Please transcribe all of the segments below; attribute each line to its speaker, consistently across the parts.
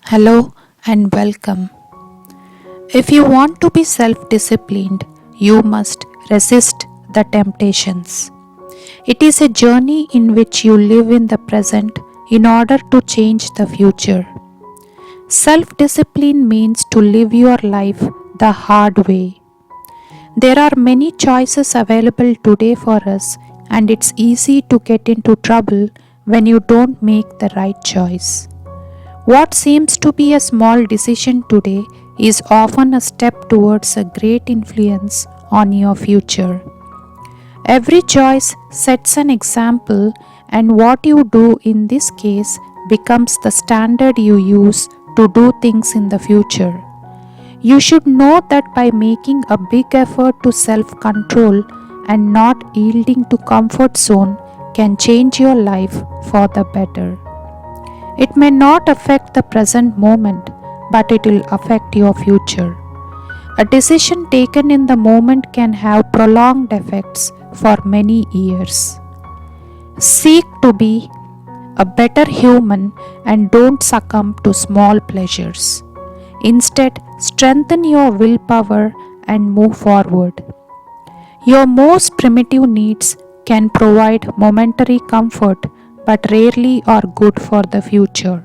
Speaker 1: Hello and welcome. If you want to be self disciplined, you must resist the temptations. It is a journey in which you live in the present in order to change the future. Self discipline means to live your life the hard way. There are many choices available today for us, and it's easy to get into trouble when you don't make the right choice. What seems to be a small decision today is often a step towards a great influence on your future. Every choice sets an example, and what you do in this case becomes the standard you use to do things in the future. You should know that by making a big effort to self control and not yielding to comfort zone can change your life for the better. It may not affect the present moment, but it will affect your future. A decision taken in the moment can have prolonged effects for many years. Seek to be a better human and don't succumb to small pleasures. Instead, strengthen your willpower and move forward. Your most primitive needs can provide momentary comfort but rarely are good for the future.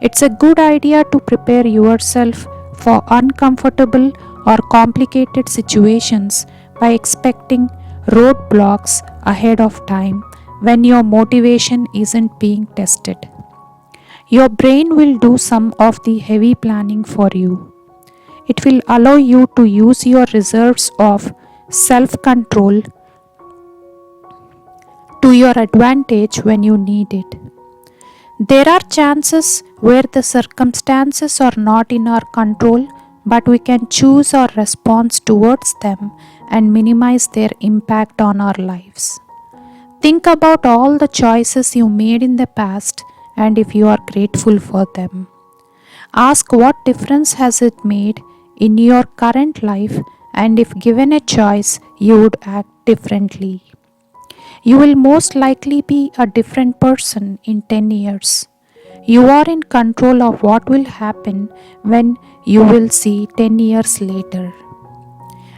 Speaker 1: It's a good idea to prepare yourself for uncomfortable or complicated situations by expecting roadblocks ahead of time when your motivation isn't being tested. Your brain will do some of the heavy planning for you. It will allow you to use your reserves of self control to your advantage when you need it. There are chances where the circumstances are not in our control, but we can choose our response towards them and minimize their impact on our lives. Think about all the choices you made in the past and if you are grateful for them. Ask what difference has it made in your current life and if given a choice you would act differently. You will most likely be a different person in 10 years. You are in control of what will happen when you will see 10 years later.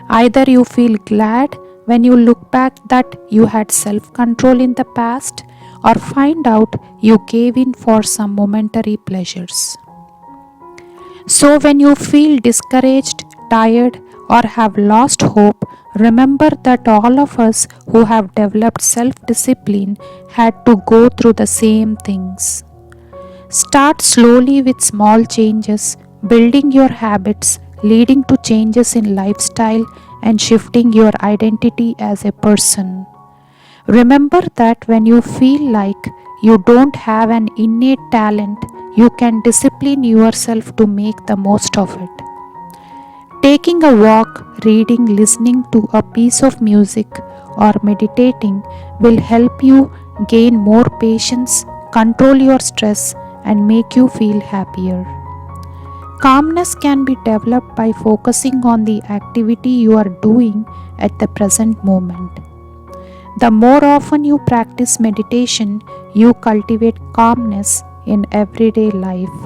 Speaker 1: Either you feel glad when you look back that you had self control in the past, or find out you gave in for some momentary pleasures. So, when you feel discouraged, tired, or have lost hope, remember that all of us who have developed self discipline had to go through the same things. Start slowly with small changes, building your habits, leading to changes in lifestyle, and shifting your identity as a person. Remember that when you feel like you don't have an innate talent, you can discipline yourself to make the most of it. Taking a walk, reading, listening to a piece of music, or meditating will help you gain more patience, control your stress, and make you feel happier. Calmness can be developed by focusing on the activity you are doing at the present moment. The more often you practice meditation, you cultivate calmness in everyday life.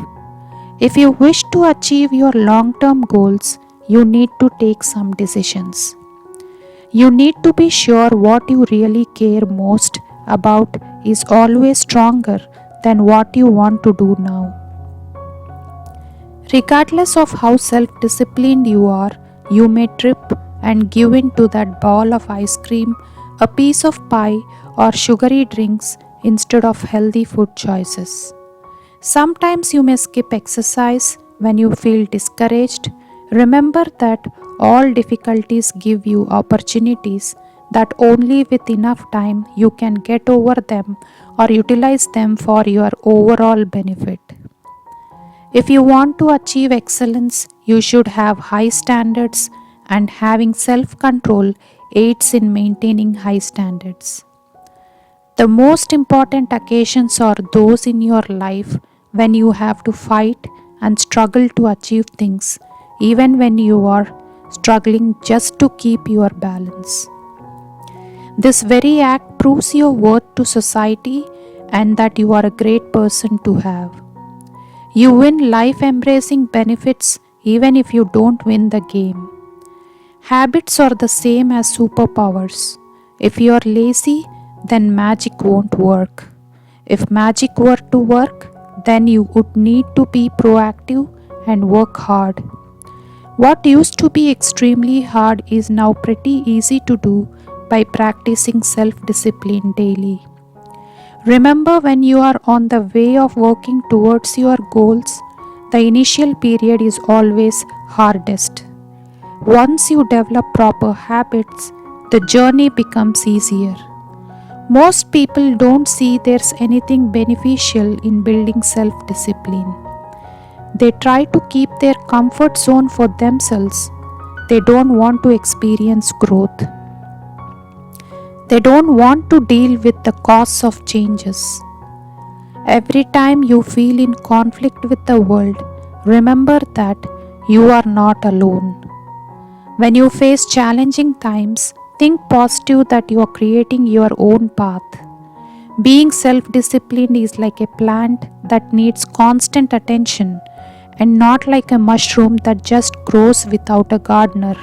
Speaker 1: If you wish to achieve your long term goals, you need to take some decisions. You need to be sure what you really care most about is always stronger than what you want to do now. Regardless of how self disciplined you are, you may trip and give in to that ball of ice cream, a piece of pie, or sugary drinks instead of healthy food choices. Sometimes you may skip exercise when you feel discouraged. Remember that all difficulties give you opportunities that only with enough time you can get over them or utilize them for your overall benefit. If you want to achieve excellence, you should have high standards, and having self control aids in maintaining high standards. The most important occasions are those in your life when you have to fight and struggle to achieve things, even when you are struggling just to keep your balance. This very act proves your worth to society and that you are a great person to have. You win life embracing benefits even if you don't win the game. Habits are the same as superpowers. If you are lazy, then magic won't work. If magic were to work, then you would need to be proactive and work hard. What used to be extremely hard is now pretty easy to do by practicing self discipline daily. Remember, when you are on the way of working towards your goals, the initial period is always hardest. Once you develop proper habits, the journey becomes easier. Most people don't see there's anything beneficial in building self discipline. They try to keep their comfort zone for themselves. They don't want to experience growth. They don't want to deal with the costs of changes. Every time you feel in conflict with the world, remember that you are not alone. When you face challenging times, think positive that you are creating your own path. Being self disciplined is like a plant that needs constant attention and not like a mushroom that just grows without a gardener.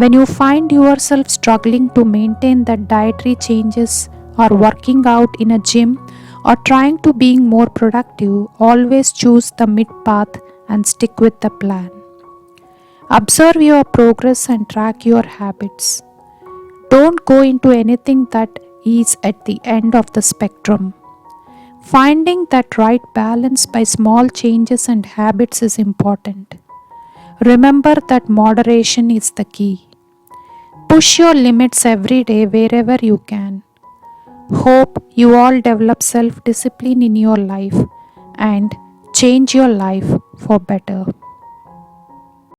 Speaker 1: When you find yourself struggling to maintain that dietary changes or working out in a gym or trying to being more productive, always choose the mid path and stick with the plan. Observe your progress and track your habits. Don't go into anything that is at the end of the spectrum. Finding that right balance by small changes and habits is important. Remember that moderation is the key. Push your limits every day wherever you can. Hope you all develop self discipline in your life and change your life for better.